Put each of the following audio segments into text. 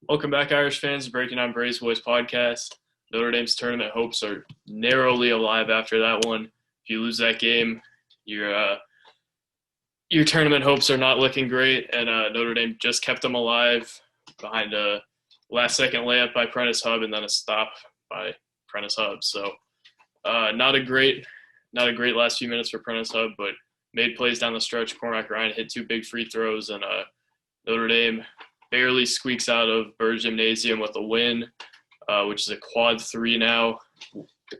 Welcome back, Irish fans, to Breaking Down Braves Boys podcast. Notre Dame's tournament hopes are narrowly alive after that one. If you lose that game, your tournament hopes are not looking great, and Notre Dame just kept them alive behind a last-second layup by Prentiss Hubb and then a stop by Prentiss Hubb. So, not a great last few minutes for Prentiss Hubb, but made plays down the stretch. Cormac Ryan hit 2 big free throws, and Notre Dame barely squeaks out of Burr Gymnasium with a win, which is a quad 3 now.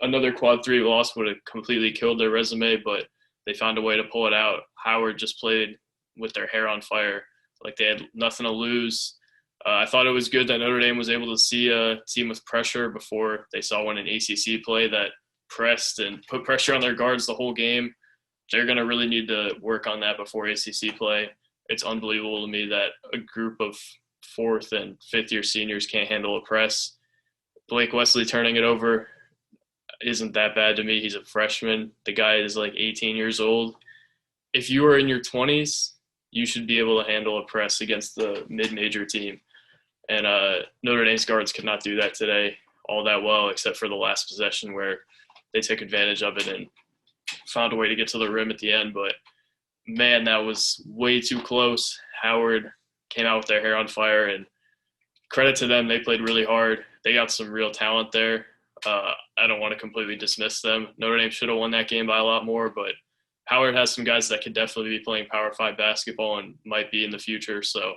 Another quad 3 loss would have completely killed their resume, but they found a way to pull it out. Howard just played with their hair on fire, like they had nothing to lose. I thought it was good that Notre Dame was able to see a team with pressure before they saw one in ACC play that pressed and put pressure on their guards the whole game. They're going to really need to work on that before ACC play. It's unbelievable to me that a group of 4th and 5th year seniors can't handle a press. Blake Wesley turning it over isn't that bad to me. He's a freshman. The guy is like 18 years old. If you are in your 20s, you should be able to handle a press against the mid-major team. And Notre Dame's guards could not do that today all that well, except for the last possession where they took advantage of it and found a way to get to the rim at the end. But, man, that was way too close. Howard came out with their hair on fire, and credit to them. They played really hard. They got some real talent there. I don't want to completely dismiss them. Notre Dame should have won that game by a lot more, but Howard has some guys that could definitely be playing Power 5 basketball and might be in the future. So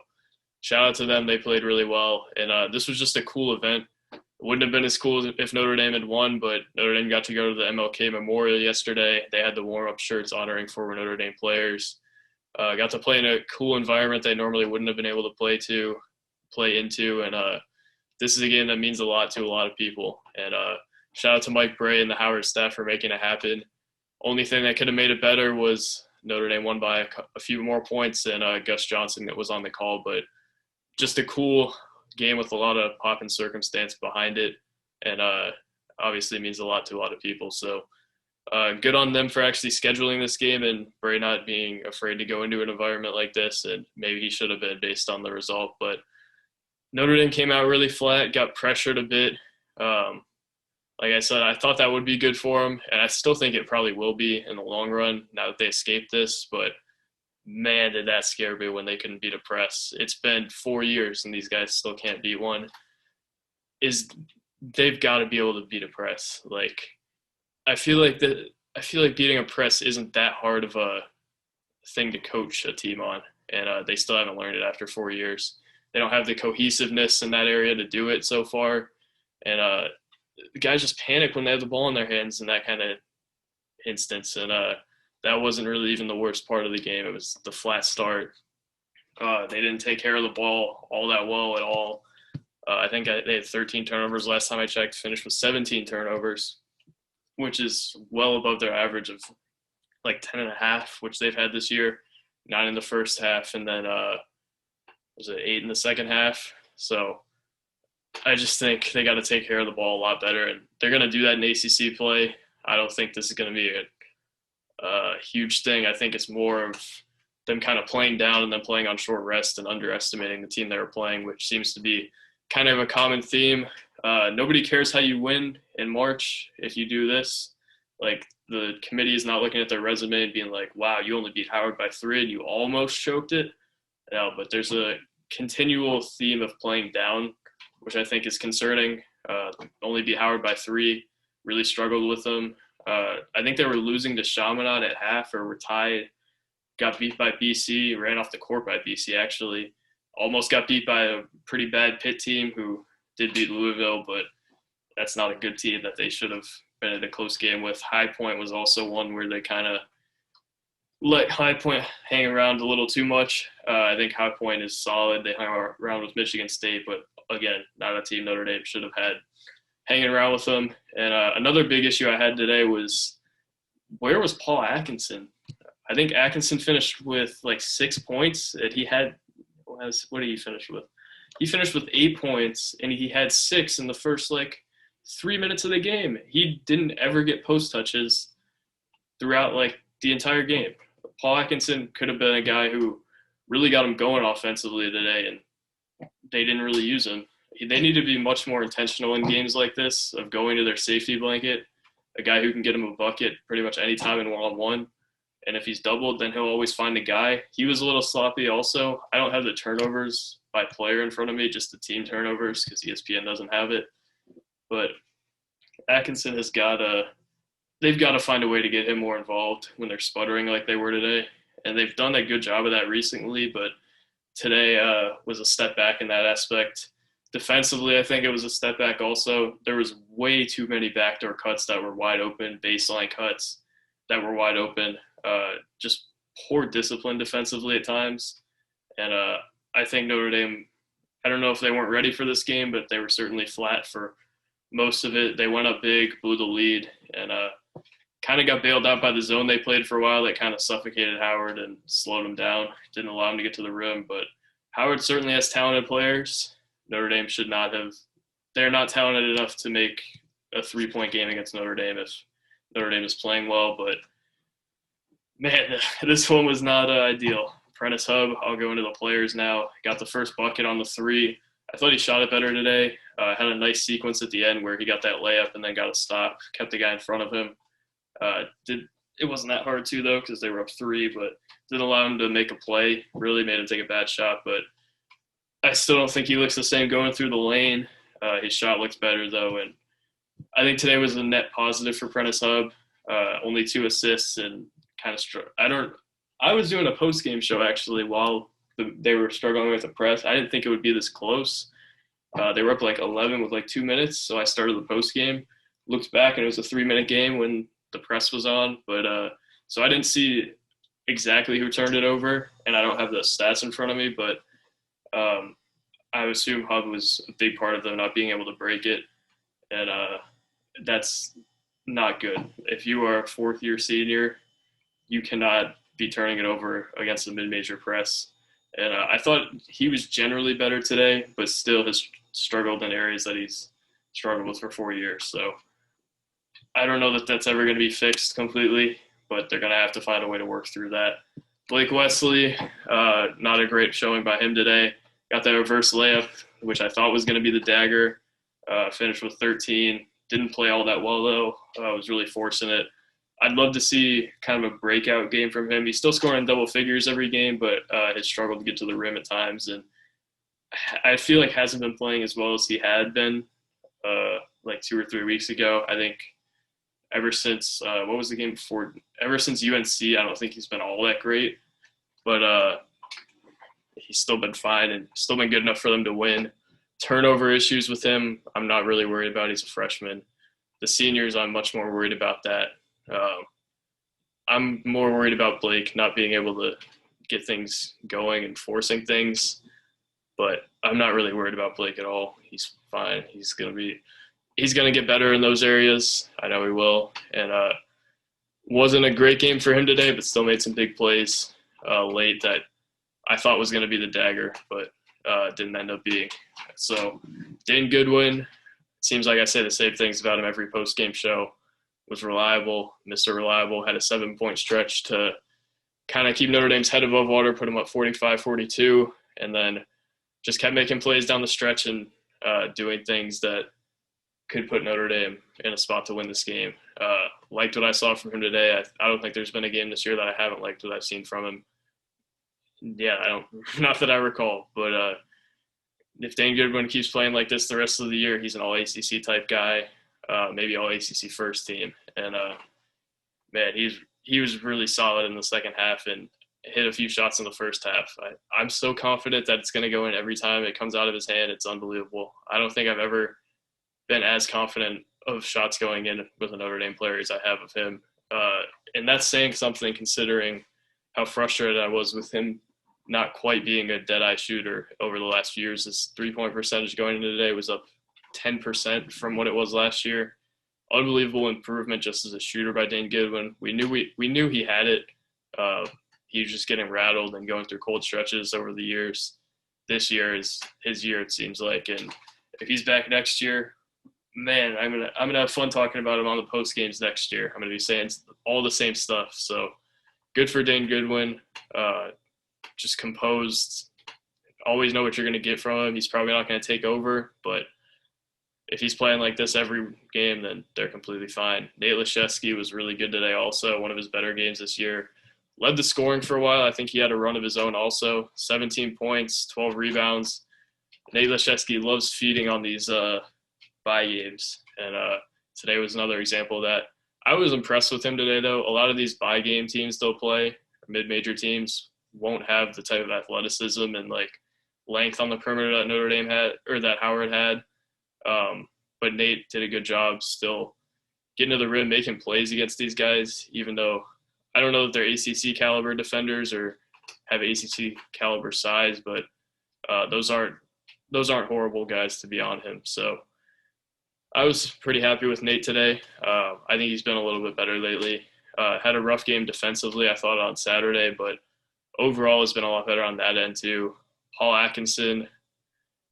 shout out to them. They played really well. And this was just a cool event. It wouldn't have been as cool if Notre Dame had won, but Notre Dame got to go to the MLK Memorial yesterday. They had the warm-up shirts honoring former Notre Dame players. Got to play in a cool environment they normally wouldn't have been able to play into. And this is a game that means a lot to a lot of people. And shout out to Mike Bray and the Howard staff for making it happen. Only thing that could have made it better was Notre Dame won by a few more points and Gus Johnson that was on the call. But just a cool game with a lot of pop and circumstance behind it. And obviously means a lot to a lot of people. So good on them for actually scheduling this game and Bray not being afraid to go into an environment like this. And maybe he should have been based on the result. But Notre Dame came out really flat, got pressured a bit. Like I said, I thought that would be good for them, and I still think it probably will be in the long run now that they escaped this. But, man, did that scare me when they couldn't beat a press. It's been 4 years, and these guys still can't beat one. They've got to be able to beat a press. Like, I feel like beating a press isn't that hard of a thing to coach a team on, and they still haven't learned it after 4 years. They don't have the cohesiveness in that area to do it so far. And the guys just panic when they have the ball in their hands in that kind of instance. And that wasn't really even the worst part of the game. It was the flat start. They didn't take care of the ball all that well at all. I think they had 13 turnovers last time I checked, finished with 17 turnovers, which is well above their average of like 10.5, which they've had this year. 9 in the first half, and then was it 8 in the second half? So I just think they got to take care of the ball a lot better, and they're going to do that in ACC play. I don't think this is going to be a huge thing. I think it's more of them kind of playing down and then playing on short rest and underestimating the team they were playing, which seems to be kind of a common theme. Nobody cares how you win in March if you do this. Like, the committee is not looking at their resume and being like, wow, you only beat Howard by 3 and you almost choked it. No, but there's a continual theme of playing down, which I think is concerning. Only beat Howard by 3, really struggled with them. I think they were losing to Chaminade at half or were tied, got beat by BC, ran off the court by BC actually. Almost got beat by a pretty bad Pitt team who did beat Louisville, but that's not a good team that they should have been in a close game with. High Point was also one where they kind of let High Point hang around a little too much. I think High Point is solid. They hung around with Michigan State, but again, not a team Notre Dame should have had hanging around with them. And another big issue I had today was, where was Paul Atkinson? I think Atkinson finished with like 6 points. And he had – what did he finish with? He finished with 8 points, and he had 6 in the first like 3 minutes of the game. He didn't ever get post touches throughout like the entire game. Paul Atkinson could have been a guy who really got him going offensively today, and they didn't really use him. they need to be much more intentional in games like this of going to their safety blanket, a guy who can get him a bucket pretty much any time in one-on-one. And if he's doubled, then he'll always find a guy. He was a little sloppy also. I don't have the turnovers by player in front of me, just the team turnovers because ESPN doesn't have it. But Atkinson has they've got to find a way to get him more involved when they're sputtering like they were today. And they've done a good job of that recently, but today was a step back in that aspect. Defensively, I think it was a step back also. There was way too many backdoor cuts that were wide open, baseline cuts that were wide open. Just poor discipline defensively at times. And I think Notre Dame, I don't know if they weren't ready for this game, but they were certainly flat for most of it. They went up big, blew the lead, and kind of got bailed out by the zone they played for a while. That kind of suffocated Howard and slowed him down, didn't allow him to get to the rim. But Howard certainly has talented players. Notre Dame should not have – they're not talented enough to make a three-point game against Notre Dame if Notre Dame is playing well. But, man, this one was not ideal. Prentiss Hubb, I'll go into the players now, got the first bucket on the three. I thought he shot it better today. Had a nice sequence at the end where he got that layup and then got a stop, kept the guy in front of him. It wasn't that hard too though because they were up three, but didn't allow him to make a play. Really made him take a bad shot, but I still don't think he looks the same going through the lane. His shot looks better though, and I think today was a net positive for Prentiss Hubb. Only 2 assists and kind of I was doing a post-game show actually while they were struggling with the press. I didn't think it would be this close. They were up like 11 with like 2 minutes, so I started the post-game. Looked back, and it was a 3-minute game when the press was on. But so I didn't see exactly who turned it over, and I don't have the stats in front of me, but I assume Hubb was a big part of them not being able to break it, and that's not good. If you are a fourth-year senior, you cannot be turning it over against a mid-major press. And I thought he was generally better today, but still has struggled in areas that he's struggled with for 4 years. So I don't know that that's ever going to be fixed completely, but they're going to have to find a way to work through that. Blake Wesley, not a great showing by him today. Got that reverse layup, which I thought was going to be the dagger. Finished with 13. Didn't play all that well, though. Was really forcing it. I'd love to see kind of a breakout game from him. He's still scoring double figures every game, but has struggled to get to the rim at times. And I feel like hasn't been playing as well as he had been like 2 or 3 weeks ago. I think ever since what was the game before? Ever since UNC, I don't think he's been all that great. But he's still been fine and still been good enough for them to win. Turnover issues with him, I'm not really worried about. He's a freshman. The seniors, I'm much more worried about that. I'm more worried about Blake not being able to get things going and forcing things, but I'm not really worried about Blake at all. He's fine. He's gonna get better in those areas. I know he will. And wasn't a great game for him today, but still made some big plays late that I thought was gonna be the dagger, but didn't end up being. So Dane Goodwin, seems like I say the same things about him every post-game show. Was reliable, Mr. Reliable, had a 7-point stretch to kind of keep Notre Dame's head above water, put them up 45-42, and then just kept making plays down the stretch and doing things that could put Notre Dame in a spot to win this game. Liked what I saw from him today. I don't think there's been a game this year that I haven't liked what I've seen from him. Yeah, not that I recall, but if Dane Goodwin keeps playing like this the rest of the year, he's an all-ACC type guy. Maybe all ACC first team. And, man, he was really solid in the second half and hit a few shots in the first half. I'm so confident that it's going to go in every time it comes out of his hand. It's unbelievable. I don't think I've ever been as confident of shots going in with a Notre Dame player as I have of him. And that's saying something considering how frustrated I was with him not quite being a dead-eye shooter over the last few years. His three-point percentage going into today was up 10% from what it was last year. Unbelievable improvement just as a shooter by Dane Goodwin. We knew he had it. He was just getting rattled and going through cold stretches over the years. This year is his year, it seems like. And if he's back next year, man, I'm gonna have fun talking about him on the post games next year. I'm gonna be saying all the same stuff. So good for Dane Goodwin. Just composed, always know what you're going to get from him. He's probably not going to take over, but if he's playing like this every game, then they're completely fine. Nate Laszewski was really good today also, one of his better games this year. Led the scoring for a while. I think he had a run of his own also. 17 points, 12 rebounds. Nate Laszewski loves feeding on these bye games, and today was another example of that. I was impressed with him today, though. A lot of these bye game teams they'll play, mid-major teams, won't have the type of athleticism and like length on the perimeter that Notre Dame had or that Howard had. But Nate did a good job still getting to the rim, making plays against these guys, even though I don't know if they're ACC caliber defenders or have ACC caliber size, but those aren't horrible guys to be on him. So I was pretty happy with Nate today. I think he's been a little bit better lately. Had a rough game defensively, I thought, on Saturday, but overall has been a lot better on that end too. Paul Atkinson,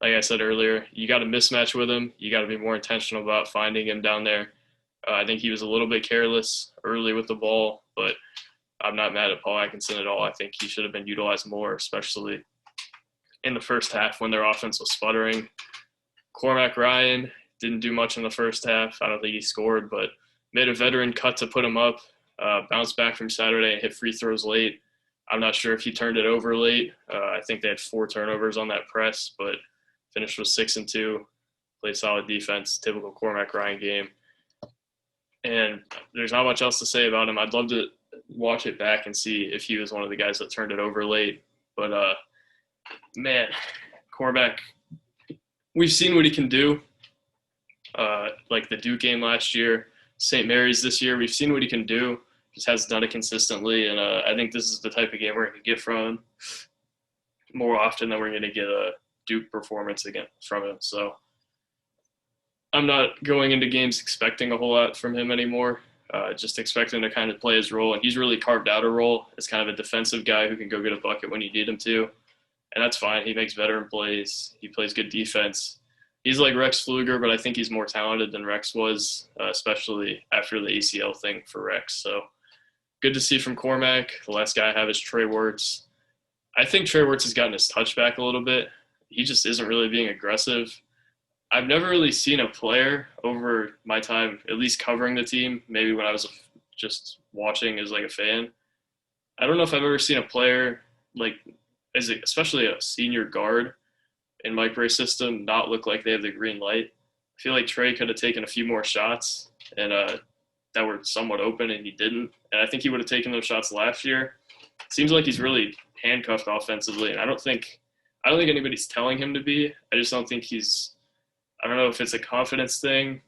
like I said earlier, you got to mismatch with him. You got to be more intentional about finding him down there. I think he was a little bit careless early with the ball, but I'm not mad at Paul Atkinson at all. I think he should have been utilized more, especially in the first half when their offense was sputtering. Cormac Ryan didn't do much in the first half. I don't think he scored, but made a veteran cut to put him up, bounced back from Saturday and hit free throws late. I'm not sure if he turned it over late. I think they had 4 turnovers on that press, but finished with 6 and 2, played solid defense, typical Cormac Ryan game. And there's not much else to say about him. I'd love to watch it back and see if he was one of the guys that turned it over late. But, man, Cormac, we've seen what he can do. Like the Duke game last year, St. Mary's this year, we've seen what he can do. Just hasn't done it consistently. And I think this is the type of game we're going to get from him more often than we're going to get a Duke performance again from him. So I'm not going into games expecting a whole lot from him anymore. Just expecting to kind of play his role. And he's really carved out a role as kind of a defensive guy who can go get a bucket when you need him to. And that's fine. He makes veteran plays. He plays good defense. He's like Rex Pfluger, but I think he's more talented than Rex was, especially after the ACL thing for Rex. So good to see from Cormac. The last guy I have is Trey Wertz. I think Trey Wertz has gotten his touch back a little bit. He just isn't really being aggressive. I've never really seen a player over my time, at least covering the team, maybe when I was just watching as like a fan. I don't know if I've ever seen a player, like, especially a senior guard in Mike Bray's system, not look like they have the green light. I feel like Trey could have taken a few more shots and that were somewhat open, and he didn't. And I think he would have taken those shots last year. It seems like he's really handcuffed offensively, and I don't think anybody's telling him to be. I just don't think I don't know if it's a confidence thing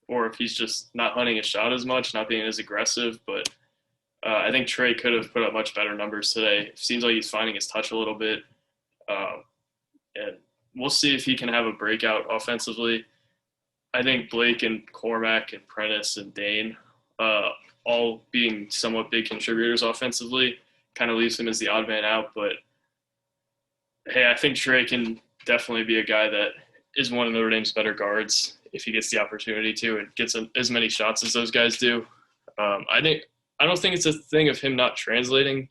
or if he's just not hunting his shot as much, not being as aggressive. But I think Trey could have put up much better numbers today. It seems like he's finding his touch a little bit. And we'll see if he can have a breakout offensively. I think Blake and Cormac and Prentiss and Dane, all being somewhat big contributors offensively, kind of leaves him as the odd man out. But, hey, I think Trey can definitely be a guy that is one of Notre Dame's better guards if he gets the opportunity to and gets as many shots as those guys do. I don't think it's a thing of him not translating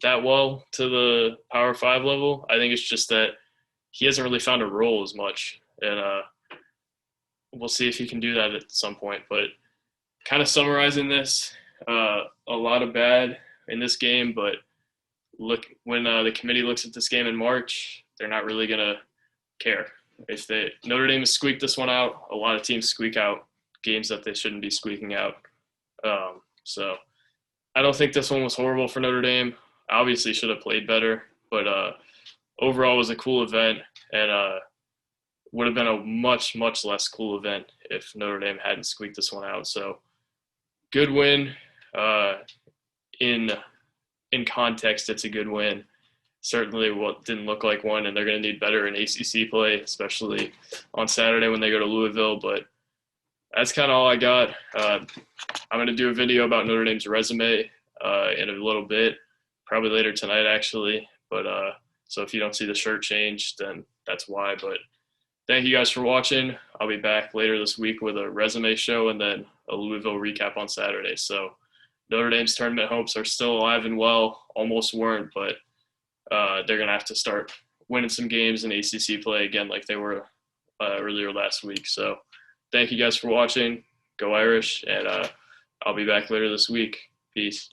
that well to the Power 5 level. I think it's just that he hasn't really found a role as much. And we'll see if he can do that at some point. But kind of summarizing this, a lot of bad in this game, but look, when the committee looks at this game in March, they're not really going to care. If Notre Dame has squeaked this one out, a lot of teams squeak out games that they shouldn't be squeaking out. So I don't think this one was horrible for Notre Dame. Obviously should have played better, but overall it was a cool event, and would have been a much, much less cool event if Notre Dame hadn't squeaked this one out. So good win. In context, it's a good win. Certainly what didn't look like one, and they're going to need better in ACC play, especially on Saturday when they go to Louisville. But that's kind of all I got. I'm going to do a video about Notre Dame's resume in a little bit, probably later tonight actually. But so if you don't see the shirt change, then that's why. But thank you guys for watching. I'll be back later this week with a resume show and then a Louisville recap on Saturday. So Notre Dame's tournament hopes are still alive and well. Almost weren't, but they're going to have to start winning some games in ACC play again like they were earlier last week. So thank you guys for watching. Go Irish, and I'll be back later this week. Peace.